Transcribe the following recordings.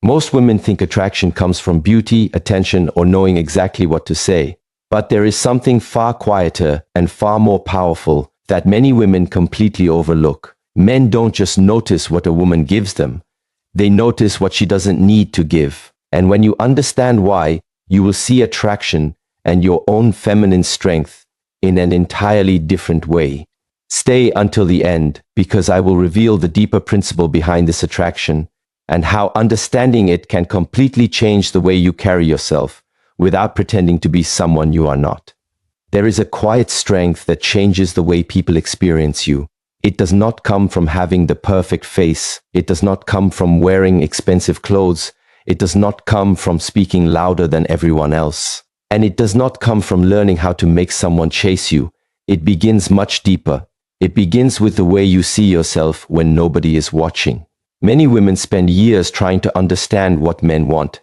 Most women think attraction comes from beauty, attention, or knowing exactly what to say. But there is something far quieter and far more powerful that many women completely overlook. Men don't just notice what a woman gives them. They notice what she doesn't need to give. And when you understand why, you will see attraction and your own feminine strength in an entirely different way. Stay until the end, because I will reveal the deeper principle behind this attraction and how understanding it can completely change the way you carry yourself without pretending to be someone you are not. There is a quiet strength that changes the way people experience you. It does not come from having the perfect face. It does not come from wearing expensive clothes. It does not come from speaking louder than everyone else. And it does not come from learning how to make someone chase you. It begins much deeper. It begins with the way you see yourself when nobody is watching. Many women spend years trying to understand what men want.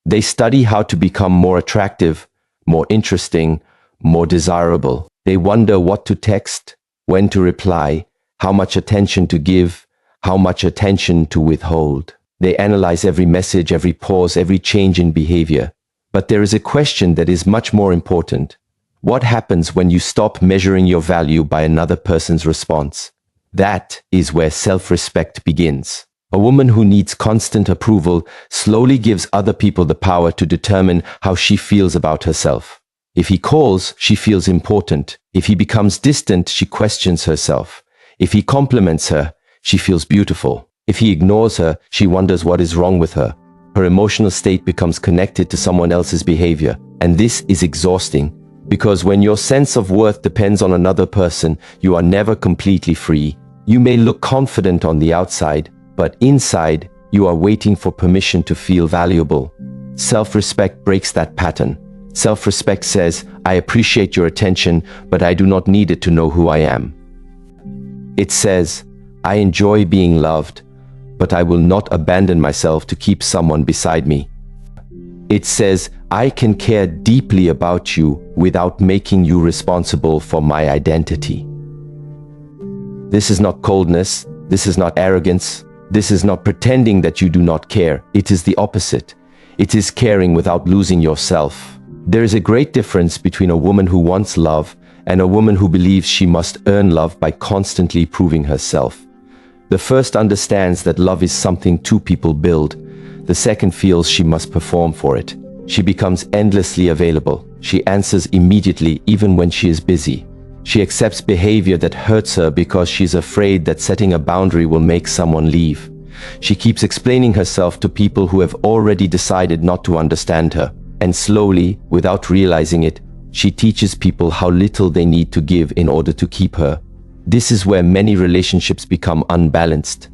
They study how to become more attractive, more interesting, more desirable. They wonder what to text, when to reply, how much attention to give, how much attention to withhold. They analyze every message, every pause, every change in behavior. But there is a question that is much more important. What happens when you stop measuring your value by another person's response? That is where self-respect begins. A woman who needs constant approval slowly gives other people the power to determine how she feels about herself. If he calls, she feels important. If he becomes distant, she questions herself. If he compliments her, she feels beautiful. If he ignores her, she wonders what is wrong with her. Her emotional state becomes connected to someone else's behavior. And this is exhausting, because when your sense of worth depends on another person, you are never completely free. You may look confident on the outside, but inside, you are waiting for permission to feel valuable. Self-respect breaks that pattern. Self-respect says, I appreciate your attention, but I do not need it to know who I am. It says, I enjoy being loved, but I will not abandon myself to keep someone beside me. It says, I can care deeply about you without making you responsible for my identity. This is not coldness. This is not arrogance. This is not pretending that you do not care. It is the opposite. It is caring without losing yourself. There is a great difference between a woman who wants love and a woman who believes she must earn love by constantly proving herself. The first understands that love is something two people build. The second feels she must perform for it. She becomes endlessly available. She answers immediately even when she is busy. She accepts behavior that hurts her because she's afraid that setting a boundary will make someone leave. She keeps explaining herself to people who have already decided not to understand her. And slowly, without realizing it, she teaches people how little they need to give in order to keep her. This is where many relationships become unbalanced.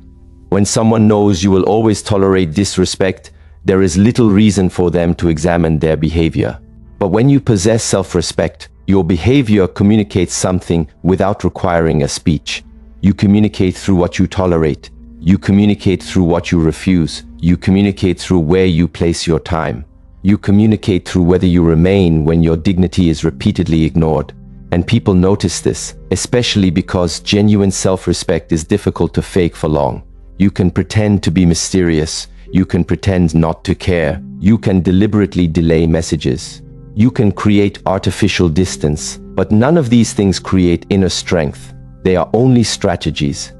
When someone knows you will always tolerate disrespect, there is little reason for them to examine their behavior. But when you possess self-respect, your behavior communicates something without requiring a speech. You communicate through what you tolerate. You communicate through what you refuse. You communicate through where you place your time. You communicate through whether you remain when your dignity is repeatedly ignored. And people notice this, especially because genuine self-respect is difficult to fake for long. You can pretend to be mysterious. You can pretend not to care. You can deliberately delay messages. You can create artificial distance, but none of these things create inner strength. They are only strategies.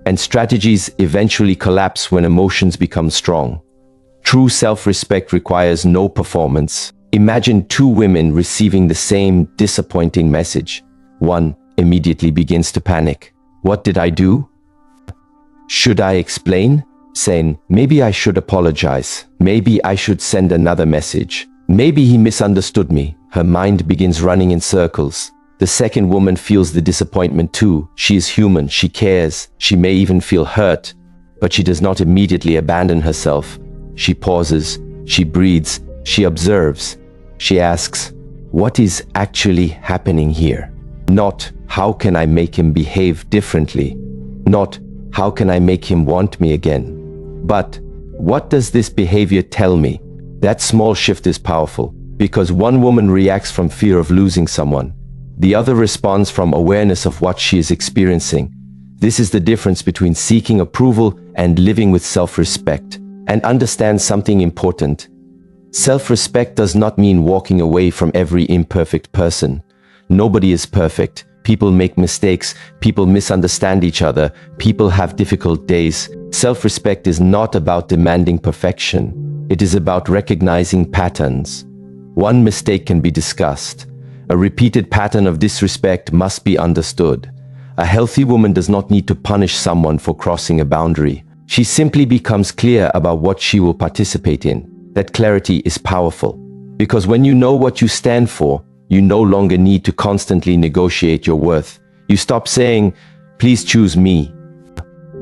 And strategies eventually collapse when emotions become strong. True self-respect requires no performance. Imagine two women receiving the same disappointing message. One immediately begins to panic. What did I do? Should I explain? Saying, maybe I should apologize. Maybe I should send another message. Maybe he misunderstood me. Her mind begins running in circles. The second woman feels the disappointment too. She is human, she cares, she may even feel hurt, but she does not immediately abandon herself. She pauses, she breathes, she observes. She asks, what is actually happening here? Not, how can I make him behave differently? Not, how can I make him want me again? But, what does this behavior tell me? That small shift is powerful, because one woman reacts from fear of losing someone. The other responds from awareness of what she is experiencing. This is the difference between seeking approval and living with self-respect. And understand something important. Self-respect does not mean walking away from every imperfect person. Nobody is perfect. People make mistakes. People misunderstand each other. People have difficult days. Self-respect is not about demanding perfection. It is about recognizing patterns. One mistake can be discussed. A repeated pattern of disrespect must be understood. A healthy woman does not need to punish someone for crossing a boundary. She simply becomes clear about what she will participate in. That clarity is powerful. Because when you know what you stand for, you no longer need to constantly negotiate your worth. You stop saying, "Please choose me."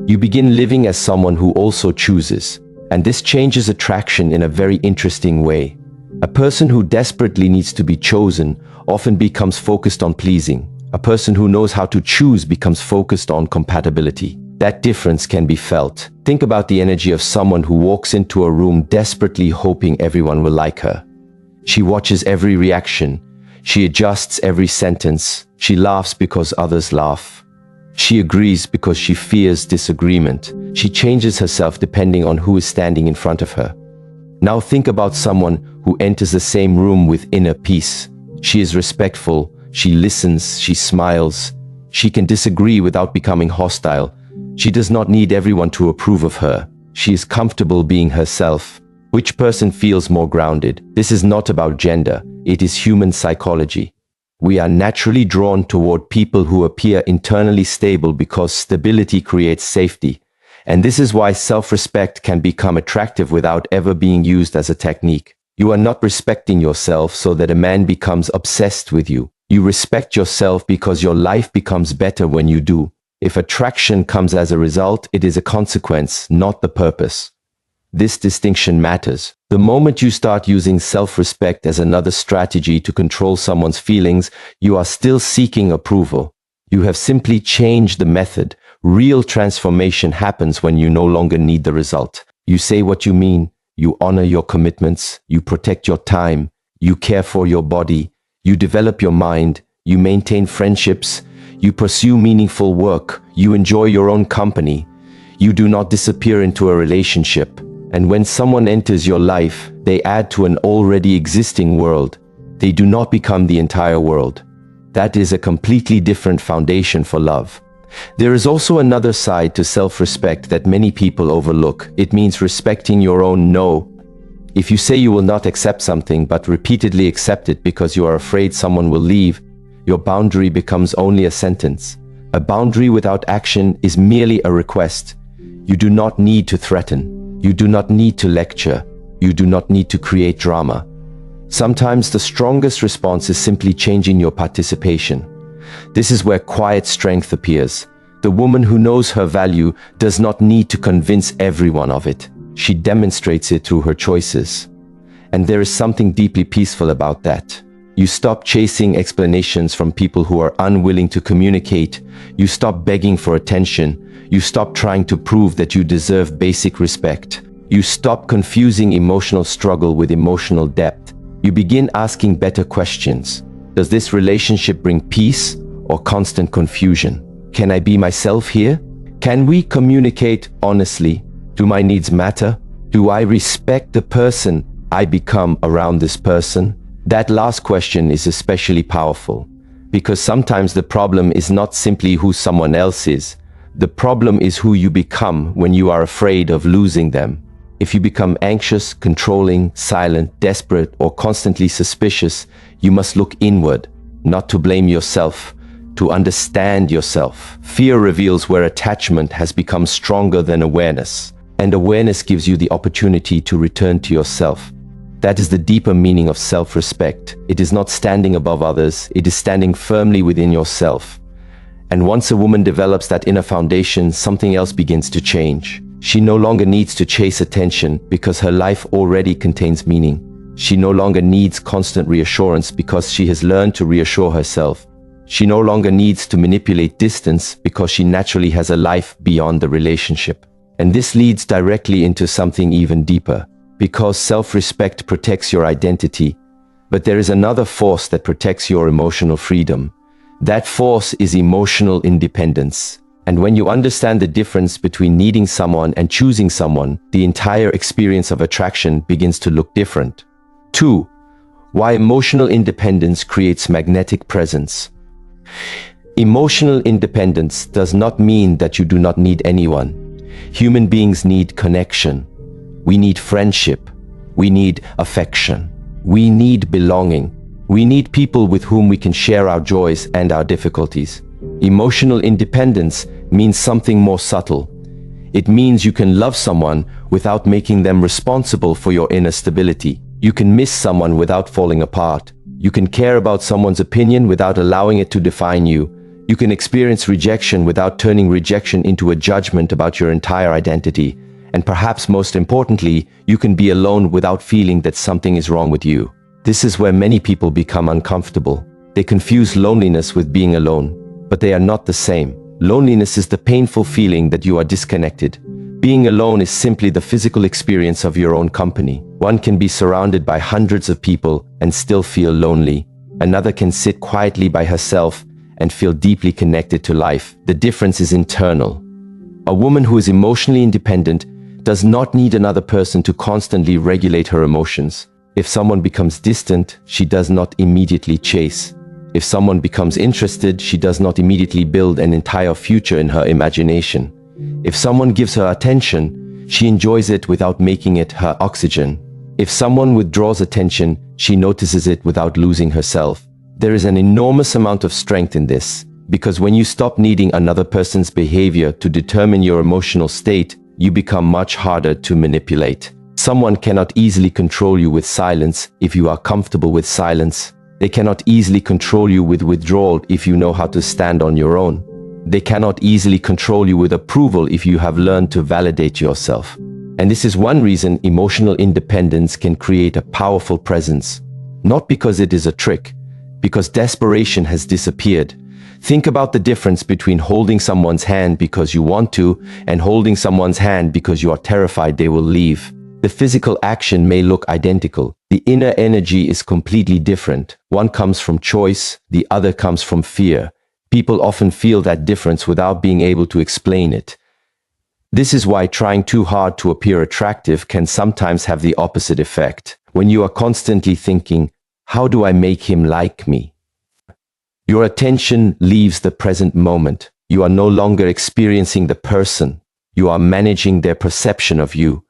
You begin living as someone who also chooses. And this changes attraction in a very interesting way. A person who desperately needs to be chosen often becomes focused on pleasing. A person who knows how to choose becomes focused on compatibility. That difference can be felt. Think about the energy of someone who walks into a room desperately hoping everyone will like her. She watches every reaction. She adjusts every sentence. She laughs because others laugh. She agrees because she fears disagreement. She changes herself depending on who is standing in front of her. Now think about someone who enters the same room with inner peace. She is respectful. She listens. She smiles. She can disagree without becoming hostile. She does not need everyone to approve of her. She is comfortable being herself. Which person feels more grounded? This is not about gender. It is human psychology. We are naturally drawn toward people who appear internally stable because stability creates safety. And this is why self-respect can become attractive without ever being used as a technique. You are not respecting yourself so that a man becomes obsessed with you. You respect yourself because your life becomes better when you do. If attraction comes as a result, it is a consequence, not the purpose. This distinction matters. The moment you start using self-respect as another strategy to control someone's feelings, you are still seeking approval. You have simply changed the method. Real transformation happens when you no longer need the result. You say what you mean, you honor your commitments, you protect your time, you care for your body, you develop your mind, you maintain friendships, you pursue meaningful work, you enjoy your own company, you do not disappear into a relationship. And when someone enters your life, they add to an already existing world. They do not become the entire world. That is a completely different foundation for love. There is also another side to self-respect that many people overlook. It means respecting your own no. If you say you will not accept something but repeatedly accept it because you are afraid someone will leave, your boundary becomes only a sentence. A boundary without action is merely a request. You do not need to threaten. You do not need to lecture. You do not need to create drama. Sometimes the strongest response is simply changing your participation. This is where quiet strength appears. The woman who knows her value does not need to convince everyone of it. She demonstrates it through her choices. And there is something deeply peaceful about that. You stop chasing explanations from people who are unwilling to communicate. You stop begging for attention. You stop trying to prove that you deserve basic respect. You stop confusing emotional struggle with emotional depth. You begin asking better questions. Does this relationship bring peace or constant confusion? Can I be myself here? Can we communicate honestly? Do my needs matter? Do I respect the person I become around this person? That last question is especially powerful, because sometimes the problem is not simply who someone else is. The problem is who you become when you are afraid of losing them. If you become anxious, controlling, silent, desperate, or constantly suspicious, you must look inward, not to blame yourself, to understand yourself. Fear reveals where attachment has become stronger than awareness, and awareness gives you the opportunity to return to yourself. That is the deeper meaning of self-respect. It is not standing above others, it is standing firmly within yourself. And once a woman develops that inner foundation, something else begins to change. She no longer needs to chase attention because her life already contains meaning. She no longer needs constant reassurance because she has learned to reassure herself. She no longer needs to manipulate distance because she naturally has a life beyond the relationship. And this leads directly into something even deeper. Because self-respect protects your identity, but there is another force that protects your emotional freedom. That force is emotional independence. And when you understand the difference between needing someone and choosing someone, the entire experience of attraction begins to look different. 2. Why emotional independence creates magnetic presence. Emotional independence does not mean that you do not need anyone. Human beings need connection. We need friendship. We need affection. We need belonging. We need people with whom we can share our joys and our difficulties. Emotional independence means something more subtle. It means you can love someone without making them responsible for your inner stability. You can miss someone without falling apart. You can care about someone's opinion without allowing it to define you. You can experience rejection without turning rejection into a judgment about your entire identity. And perhaps most importantly, you can be alone without feeling that something is wrong with you. This is where many people become uncomfortable. They confuse loneliness with being alone, but they are not the same. Loneliness is the painful feeling that you are disconnected. Being alone is simply the physical experience of your own company. One can be surrounded by hundreds of people and still feel lonely. Another can sit quietly by herself and feel deeply connected to life. The difference is internal. A woman who is emotionally independent does not need another person to constantly regulate her emotions. If someone becomes distant, she does not immediately chase. If someone becomes interested, she does not immediately build an entire future in her imagination. If someone gives her attention, she enjoys it without making it her oxygen. If someone withdraws attention, she notices it without losing herself. There is an enormous amount of strength in this, because when you stop needing another person's behavior to determine your emotional state, you become much harder to manipulate. Someone cannot easily control you with silence if you are comfortable with silence. They cannot easily control you with withdrawal if you know how to stand on your own. They cannot easily control you with approval if you have learned to validate yourself. And this is one reason emotional independence can create a powerful presence. Not because it is a trick, because desperation has disappeared. Think about the difference between holding someone's hand because you want to and holding someone's hand because you are terrified they will leave. The physical action may look identical. The inner energy is completely different. One comes from choice, the other comes from fear. People often feel that difference without being able to explain it. This is why trying too hard to appear attractive can sometimes have the opposite effect. When you are constantly thinking, how do I make him like me? Your attention leaves the present moment. You are no longer experiencing the person. You are managing their perception of you.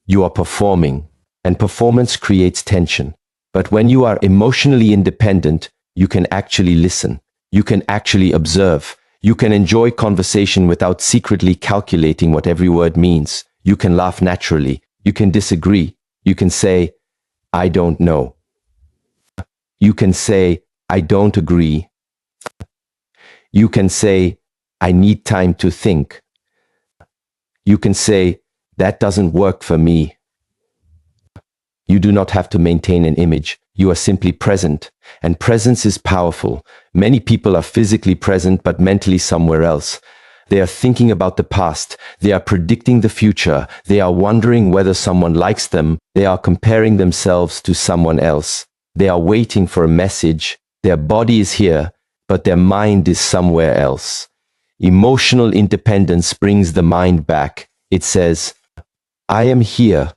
You are performing, and performance creates tension. But when you are emotionally independent, you can actually listen. You can actually observe. You can enjoy conversation without secretly calculating what every word means. You can laugh naturally. You can disagree. You can say, I don't know. You can say, I don't agree. You can say, I need time to think. You can say, that doesn't work for me. You do not have to maintain an image. You are simply present, and presence is powerful. Many people are physically present but mentally somewhere else. They are thinking about the past. They are predicting the future. They are wondering whether someone likes them. They are comparing themselves to someone else. They are waiting for a message. Their body is here, but their mind is somewhere else. Emotional independence brings the mind back. It says, I am here.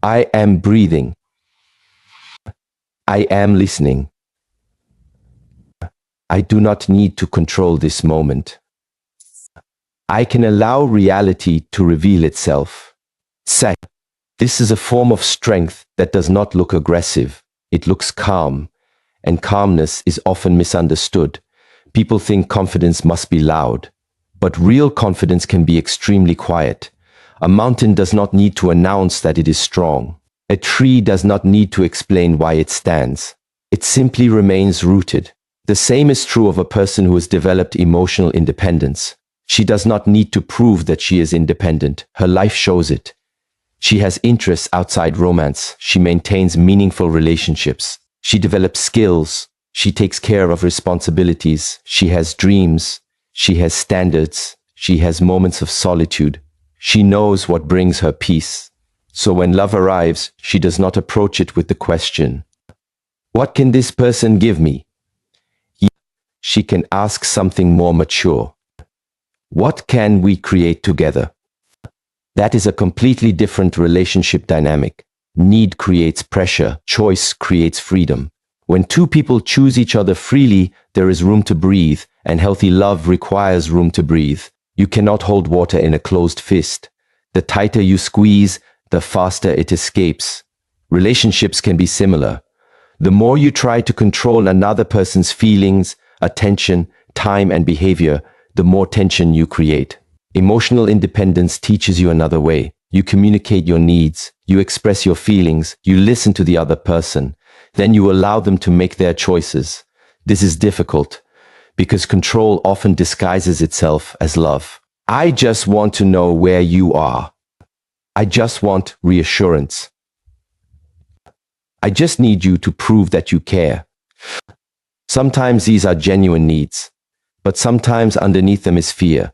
I am breathing. I am listening. I do not need to control this moment. I can allow reality to reveal itself. Second, this is a form of strength that does not look aggressive. It looks calm, and calmness is often misunderstood. People think confidence must be loud, but real confidence can be extremely quiet. A mountain does not need to announce that it is strong. A tree does not need to explain why it stands. It simply remains rooted. The same is true of a person who has developed emotional independence. She does not need to prove that she is independent. Her life shows it. She has interests outside romance. She maintains meaningful relationships. She develops skills. She takes care of responsibilities. She has dreams. She has standards. She has moments of solitude. She knows what brings her peace. So when love arrives, she does not approach it with the question, What can this person give me? She can ask something more mature. What can we create together? That is a completely different relationship dynamic. Need creates pressure, choice creates freedom. When two people choose each other freely, there is room to breathe, and healthy love requires room to breathe. You cannot hold water in a closed fist. The tighter you squeeze, the faster it escapes. Relationships can be similar. The more you try to control another person's feelings, attention, time, and behavior, the more tension you create. Emotional independence teaches you another way. You communicate your needs, you express your feelings, you listen to the other person, then you allow them to make their choices. This is difficult because control often disguises itself as love. I just want to know where you are. I just want reassurance. I just need you to prove that you care. Sometimes these are genuine needs, but sometimes underneath them is fear.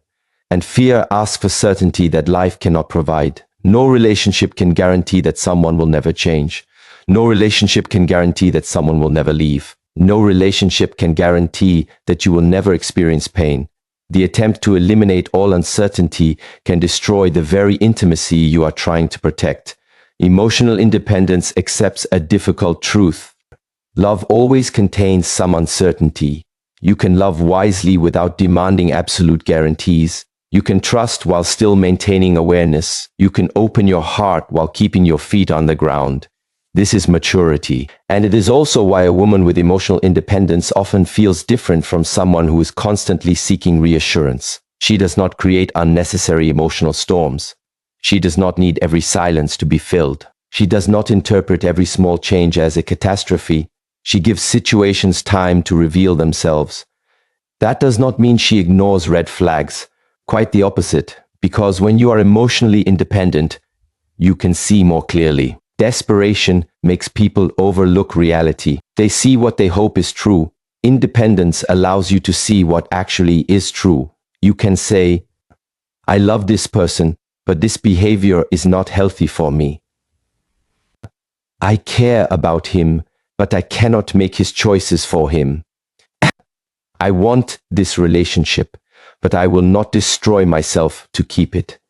And fear asks for certainty that life cannot provide. No relationship can guarantee that someone will never change. No relationship can guarantee that someone will never leave. No relationship can guarantee that you will never experience pain. The attempt to eliminate all uncertainty can destroy the very intimacy you are trying to protect. Emotional independence accepts a difficult truth. Love always contains some uncertainty. You can love wisely without demanding absolute guarantees. You can trust while still maintaining awareness. You can open your heart while keeping your feet on the ground. This is maturity. And it is also why a woman with emotional independence often feels different from someone who is constantly seeking reassurance. She does not create unnecessary emotional storms. She does not need every silence to be filled. She does not interpret every small change as a catastrophe. She gives situations time to reveal themselves. That does not mean she ignores red flags. Quite the opposite, because when you are emotionally independent, you can see more clearly. Desperation makes people overlook reality. They see what they hope is true. Independence allows you to see what actually is true. You can say, I love this person, but this behavior is not healthy for me. I care about him, but I cannot make his choices for him. I want this relationship, but I will not destroy myself to keep it.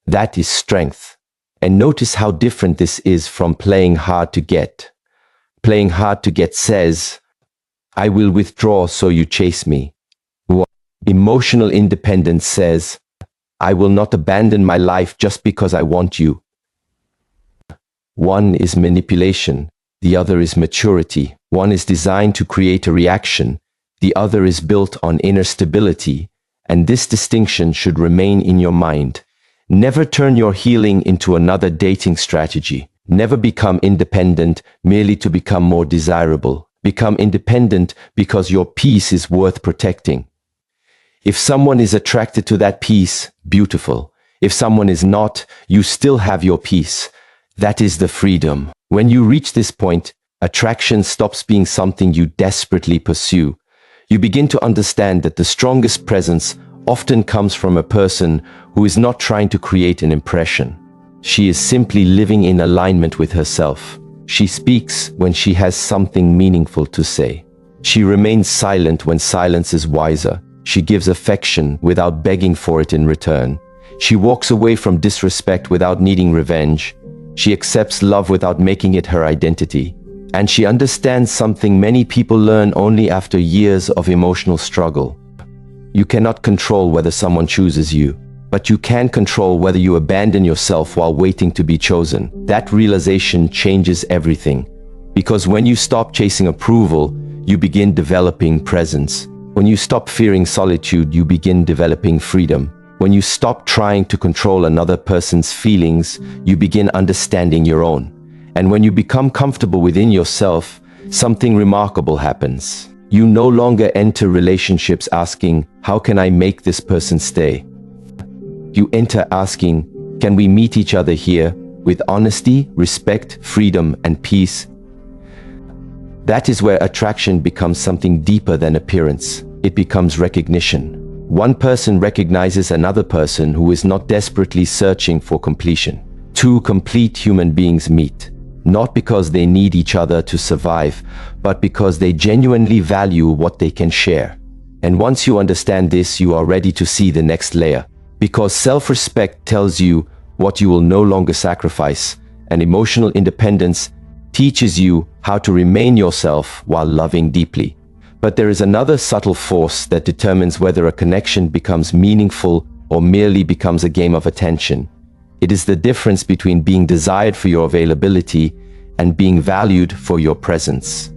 That is strength. And notice how different this is from playing hard to get. Playing hard to get says, I will withdraw so you chase me. Emotional independence says, I will not abandon my life just because I want you. One is manipulation, the other is maturity. One is designed to create a reaction, the other is built on inner stability, and this distinction should remain in your mind. Never turn your healing into another dating strategy. Never become independent merely to become more desirable. Become independent because your peace is worth protecting. If someone is attracted to that peace, beautiful. If someone is not, you still have your peace. That is the freedom. When you reach this point, attraction stops being something you desperately pursue. You begin to understand that the strongest presence often comes from a person who is not trying to create an impression. She is simply living in alignment with herself. She speaks when she has something meaningful to say. She remains silent when silence is wiser. She gives affection without begging for it in return. She walks away from disrespect without needing revenge. She accepts love without making it her identity. And she understands something many people learn only after years of emotional struggle. You cannot control whether someone chooses you, but you can control whether you abandon yourself while waiting to be chosen. That realization changes everything. Because when you stop chasing approval, you begin developing presence. When you stop fearing solitude, you begin developing freedom. When you stop trying to control another person's feelings, you begin understanding your own. And when you become comfortable within yourself, something remarkable happens. You no longer enter relationships asking, how can I make this person stay? You enter asking, can we meet each other here with honesty, respect, freedom, and peace? That is where attraction becomes something deeper than appearance. It becomes recognition. One person recognizes another person who is not desperately searching for completion. Two complete human beings meet. not because they need each other to survive, but because they genuinely value what they can share. And once you understand this, you are ready to see the next layer. Because self-respect tells you what you will no longer sacrifice, and emotional independence teaches you how to remain yourself while loving deeply. But there is another subtle force that determines whether a connection becomes meaningful or merely becomes a game of attention. It is the difference between being desired for your availability and being valued for your presence.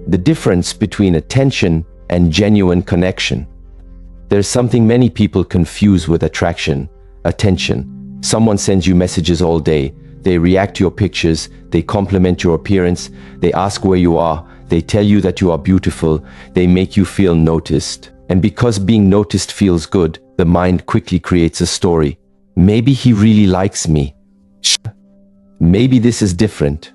The difference between attention and genuine connection. There's something many people confuse with attraction, attention. Someone sends you messages all day. They react to your pictures. They compliment your appearance. They ask where you are. They tell you that you are beautiful. They make you feel noticed. And because being noticed feels good, the mind quickly creates a story. Maybe he really likes me. Maybe this is different.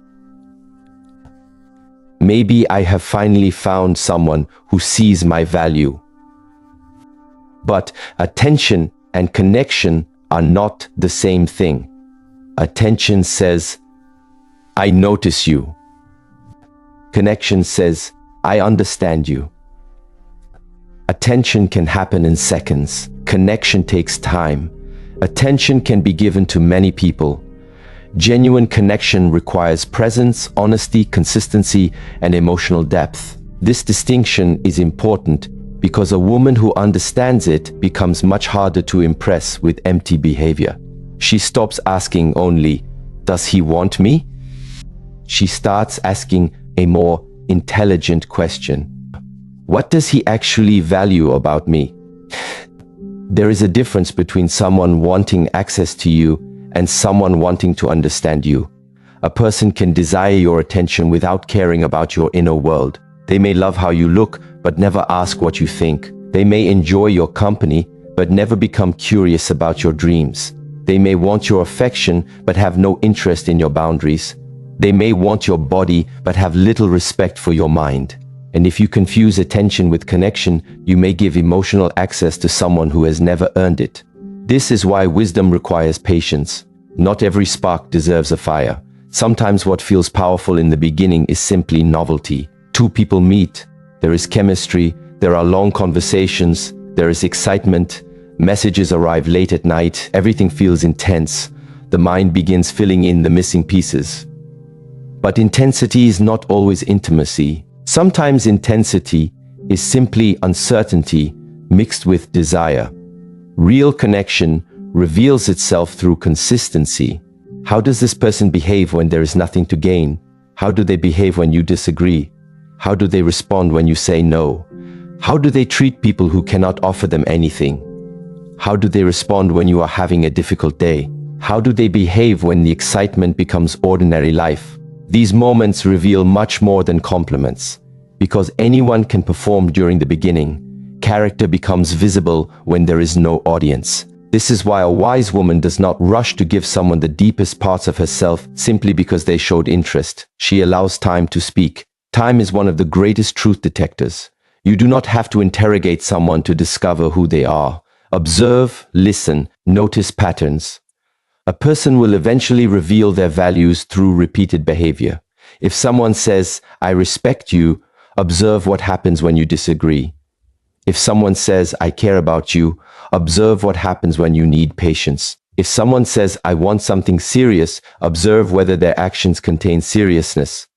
Maybe I have finally found someone who sees my value. But attention and connection are not the same thing. Attention says, I notice you. Connection says, I understand you. Attention can happen in seconds. Connection takes time. Attention can be given to many people. Genuine connection requires presence, honesty, consistency, and emotional depth. This distinction is important because a woman who understands it becomes much harder to impress with empty behavior. She stops asking only, does he want me? She starts asking a more intelligent question. What does he actually value about me? There is a difference between someone wanting access to you and someone wanting to understand you. A person can desire your attention without caring about your inner world. They may love how you look, but never ask what you think. They may enjoy your company, but never become curious about your dreams. They may want your affection, but have no interest in your boundaries. They may want your body, but have little respect for your mind. And if you confuse attention with connection, you may give emotional access to someone who has never earned it. This is why wisdom requires patience. Not every spark deserves a fire. Sometimes what feels powerful in the beginning is simply novelty. Two people meet, there is chemistry, there are long conversations, there is excitement, messages arrive late at night, everything feels intense. The mind begins filling in the missing pieces. But intensity is not always intimacy. Sometimes intensity is simply uncertainty mixed with desire. Real connection reveals itself through consistency. How does this person behave when there is nothing to gain? How do they behave when you disagree? How do they respond when you say no? How do they treat people who cannot offer them anything? How do they respond when you are having a difficult day? How do they behave when the excitement becomes ordinary life? These moments reveal much more than compliments. Because anyone can perform during the beginning, character becomes visible when there is no audience. This is why a wise woman does not rush to give someone the deepest parts of herself simply because they showed interest. She allows time to speak. Time is one of the greatest truth detectors. You do not have to interrogate someone to discover who they are. Observe, listen, notice patterns. A person will eventually reveal their values through repeated behavior. If someone says, I respect you, observe what happens when you disagree. If someone says, I care about you, observe what happens when you need patience. If someone says, I want something serious, observe whether their actions contain seriousness.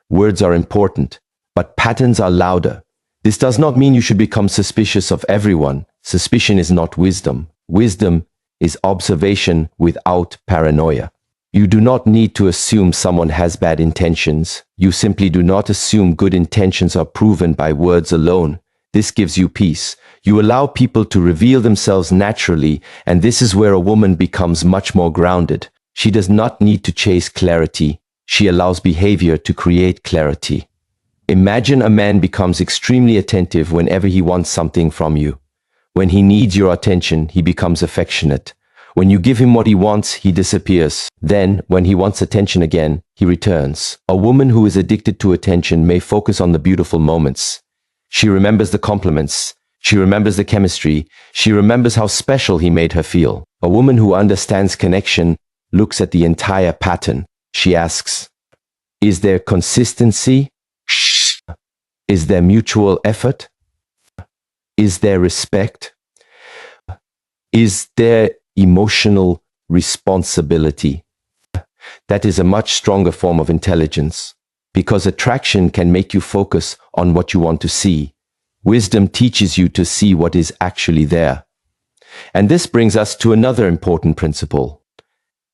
Words are important, but patterns are louder. This does not mean you should become suspicious of everyone. Suspicion is not wisdom. Wisdom is observation without paranoia. You do not need to assume someone has bad intentions. You simply do not assume good intentions are proven by words alone. This gives you peace. You allow people to reveal themselves naturally, and this is where a woman becomes much more grounded. She does not need to chase clarity. She allows behavior to create clarity. Imagine a man becomes extremely attentive whenever he wants something from you. When he needs your attention, he becomes affectionate. When you give him what he wants, he disappears. Then, when he wants attention again, he returns. A woman who is addicted to attention may focus on the beautiful moments. She remembers the compliments. She remembers the chemistry. She remembers how special he made her feel. A woman who understands connection looks at the entire pattern. She asks, is there consistency? Is there mutual effort? Is there respect? Is there emotional responsibility? That is a much stronger form of intelligence, because attraction can make you focus on what you want to see. Wisdom teaches you to see what is actually there. And this brings us to another important principle.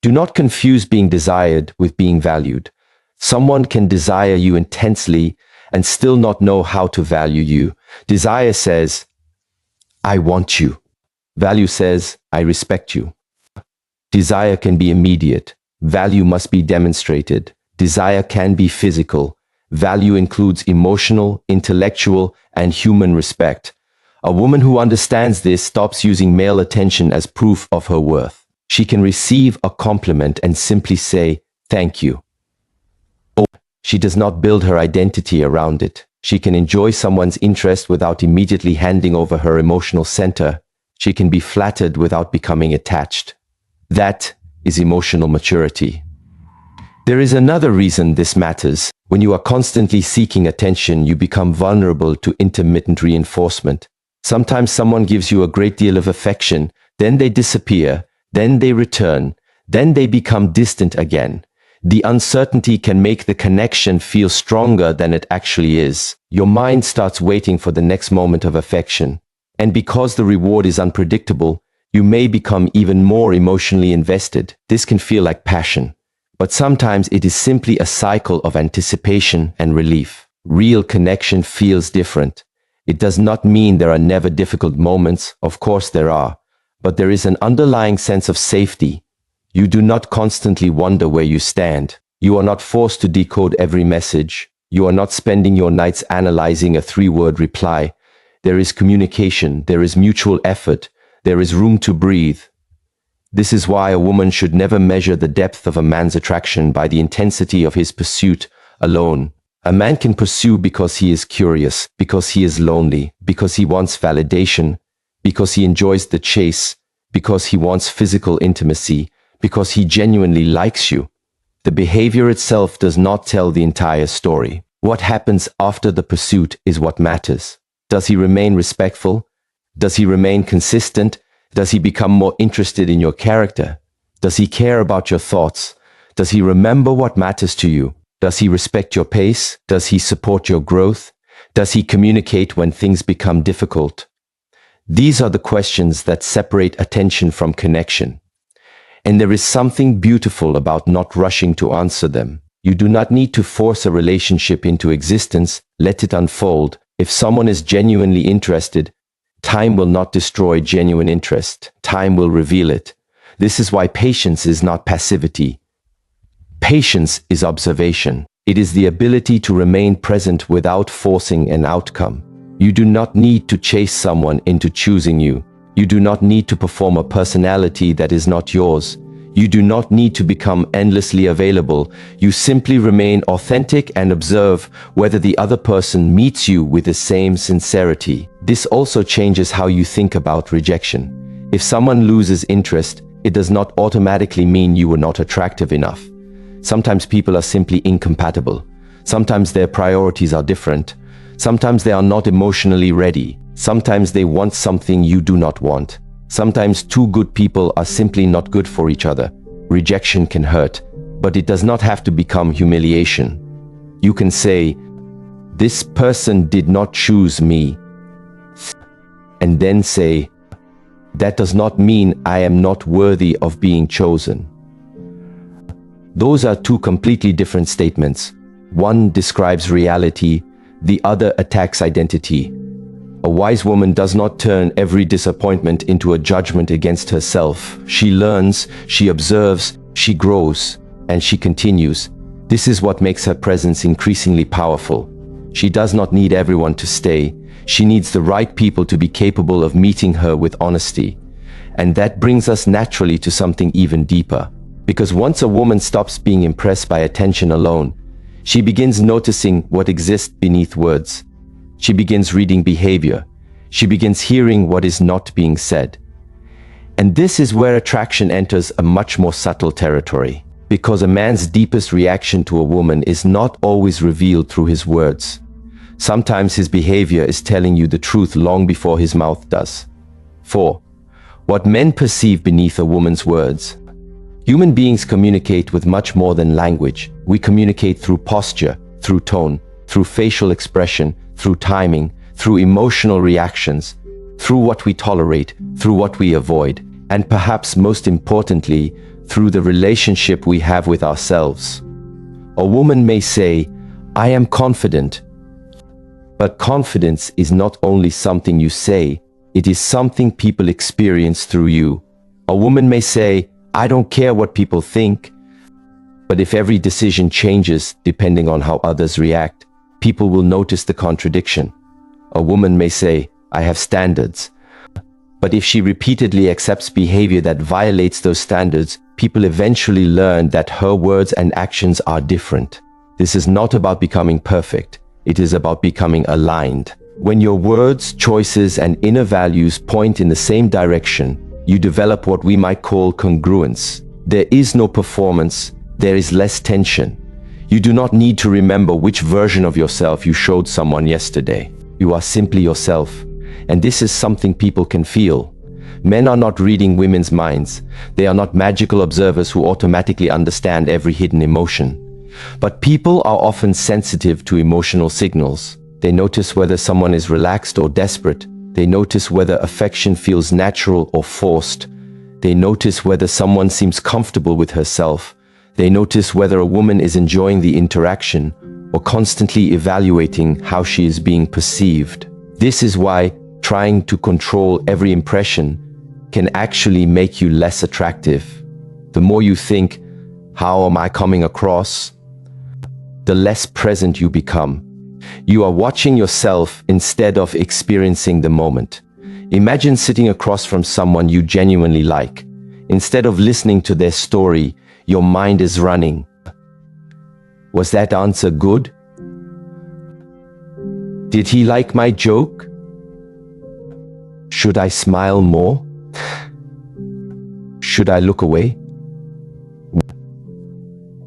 Do not confuse being desired with being valued. Someone can desire you intensely and still not know how to value you. Desire says, I want you. Value says, I respect you. Desire can be immediate. Value must be demonstrated. Desire can be physical. Value includes emotional, intellectual, and human respect. A woman who understands this stops using male attention as proof of her worth. She can receive a compliment and simply say, thank you. Or she does not build her identity around it. She can enjoy someone's interest without immediately handing over her emotional center. She can be flattered without becoming attached. That is emotional maturity. There is another reason this matters. When you are constantly seeking attention, you become vulnerable to intermittent reinforcement. Sometimes someone gives you a great deal of affection, then they disappear, then they return, then they become distant again. The uncertainty can make the connection feel stronger than it actually is. Your mind starts waiting for the next moment of affection. And because the reward is unpredictable, you may become even more emotionally invested. This can feel like passion. But sometimes it is simply a cycle of anticipation and relief. Real connection feels different. It does not mean there are never difficult moments. Of course there are. But there is an underlying sense of safety. You do not constantly wonder where you stand. You are not forced to decode every message. You are not spending your nights analyzing a 3-word reply. There is communication. There is mutual effort. There is room to breathe. This is why a woman should never measure the depth of a man's attraction by the intensity of his pursuit alone. A man can pursue because he is curious, because he is lonely, because he wants validation, because he enjoys the chase, because he wants physical intimacy, because he genuinely likes you. The behavior itself does not tell the entire story. What happens after the pursuit is what matters. Does he remain respectful? Does he remain consistent? Does he become more interested in your character? Does he care about your thoughts? Does he remember what matters to you? Does he respect your pace? Does he support your growth? Does he communicate when things become difficult? These are the questions that separate attention from connection. And there is something beautiful about not rushing to answer them. You do not need to force a relationship into existence. Let it unfold. If someone is genuinely interested, time will not destroy genuine interest. Time will reveal it. This is why patience is not passivity. Patience is observation. It is the ability to remain present without forcing an outcome. You do not need to chase someone into choosing you. You do not need to perform a personality that is not yours. You do not need to become endlessly available. You simply remain authentic and observe whether the other person meets you with the same sincerity. This also changes how you think about rejection. If someone loses interest, it does not automatically mean you were not attractive enough. Sometimes people are simply incompatible. Sometimes their priorities are different. Sometimes they are not emotionally ready. Sometimes they want something you do not want. Sometimes two good people are simply not good for each other. Rejection can hurt, but it does not have to become humiliation. You can say, "This person did not choose me," and then say, "That does not mean I am not worthy of being chosen." Those are two completely different statements. One describes reality, the other attacks identity. A wise woman does not turn every disappointment into a judgment against herself. She learns, she observes, she grows, and she continues. This is what makes her presence increasingly powerful. She does not need everyone to stay. She needs the right people to be capable of meeting her with honesty. And that brings us naturally to something even deeper. Because once a woman stops being impressed by attention alone, she begins noticing what exists beneath words. She begins reading behavior. She begins hearing what is not being said. And this is where attraction enters a much more subtle territory. Because a man's deepest reaction to a woman is not always revealed through his words. Sometimes his behavior is telling you the truth long before his mouth does. 4. What men perceive beneath a woman's words. Human beings communicate with much more than language. We communicate through posture, through tone, through facial expression, through timing, through emotional reactions, through what we tolerate, through what we avoid, and perhaps most importantly, through the relationship we have with ourselves. A woman may say, "I am confident." But confidence is not only something you say, it is something people experience through you. A woman may say, "I don't care what people think." But if every decision changes depending on how others react, people will notice the contradiction. A woman may say, "I have standards." But if she repeatedly accepts behavior that violates those standards, people eventually learn that her words and actions are different. This is not about becoming perfect. It is about becoming aligned. When your words, choices, and inner values point in the same direction, you develop what we might call congruence. There is no performance, there is less tension. You do not need to remember which version of yourself you showed someone yesterday. You are simply yourself, and this is something people can feel. Men are not reading women's minds. They are not magical observers who automatically understand every hidden emotion. But people are often sensitive to emotional signals. They notice whether someone is relaxed or desperate. They notice whether affection feels natural or forced. They notice whether someone seems comfortable with herself. They notice whether a woman is enjoying the interaction or constantly evaluating how she is being perceived. This is why trying to control every impression can actually make you less attractive. The more you think, "How am I coming across?" the less present you become. You are watching yourself instead of experiencing the moment. Imagine sitting across from someone you genuinely like. Instead of listening to their story, your mind is running. Was that answer good? Did he like my joke? Should I smile more? Should I look away?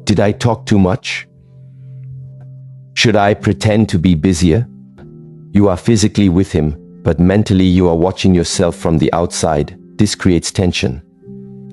Did I talk too much? Should I pretend to be busier? You are physically with him, but mentally you are watching yourself from the outside. This creates tension.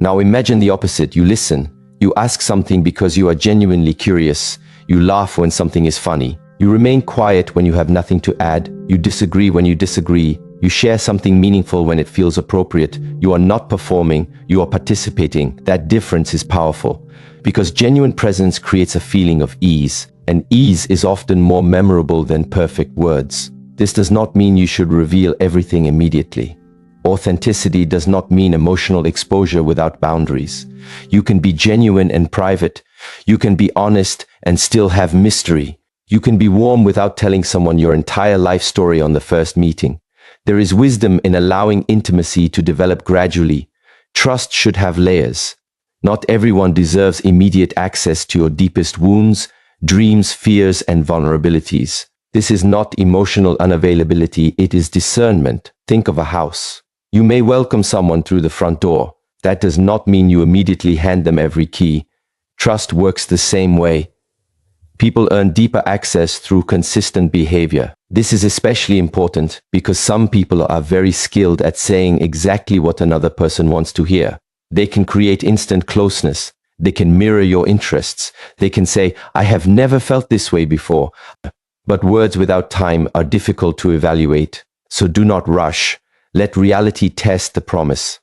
Now imagine the opposite. You listen. You ask something because you are genuinely curious. You laugh when something is funny. You remain quiet when you have nothing to add. You disagree when you disagree. You share something meaningful when it feels appropriate. You are not performing, you are participating. That difference is powerful because genuine presence creates a feeling of ease, and ease is often more memorable than perfect words. This does not mean you should reveal everything immediately. Authenticity does not mean emotional exposure without boundaries. You can be genuine and private. You can be honest and still have mystery. You can be warm without telling someone your entire life story on the first meeting. There is wisdom in allowing intimacy to develop gradually. Trust should have layers. Not everyone deserves immediate access to your deepest wounds, dreams, fears, and vulnerabilities. This is not emotional unavailability, it is discernment. Think of a house. You may welcome someone through the front door. That does not mean you immediately hand them every key. Trust works the same way. People earn deeper access through consistent behavior. This is especially important because some people are very skilled at saying exactly what another person wants to hear. They can create instant closeness. They can mirror your interests. They can say, "I have never felt this way before." But words without time are difficult to evaluate. So do not rush. Let reality test the promise.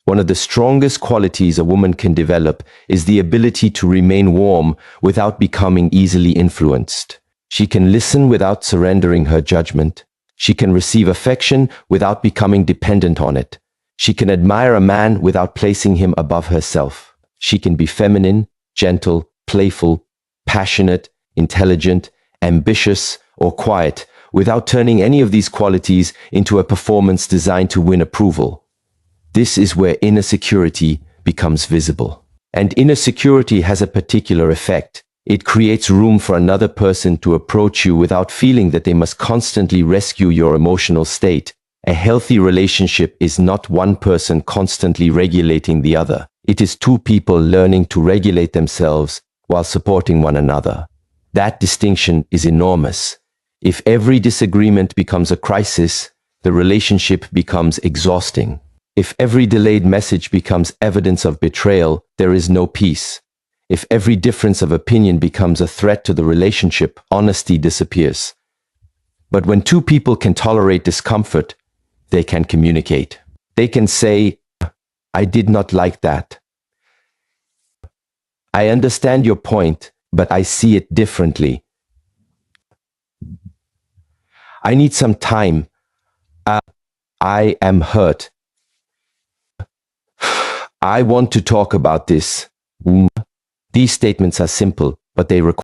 One of the strongest qualities a woman can develop is the ability to remain warm without becoming easily influenced. She can listen without surrendering her judgment. She can receive affection without becoming dependent on it. She can admire a man without placing him above herself. She can be feminine, gentle, playful, passionate, intelligent, ambitious, or quiet without turning any of these qualities into a performance designed to win approval. This is where inner security becomes visible. And inner security has a particular effect. It creates room for another person to approach you without feeling that they must constantly rescue your emotional state. A healthy relationship is not one person constantly regulating the other. It is two people learning to regulate themselves while supporting one another. That distinction is enormous. If every disagreement becomes a crisis, the relationship becomes exhausting. If every delayed message becomes evidence of betrayal, there is no peace. If every difference of opinion becomes a threat to the relationship, honesty disappears. But when two people can tolerate discomfort, they can communicate. They can say, "I did not like that. I understand your point, but I see it differently. I need some time. I am hurt. I want to talk about this." These statements are simple, but they require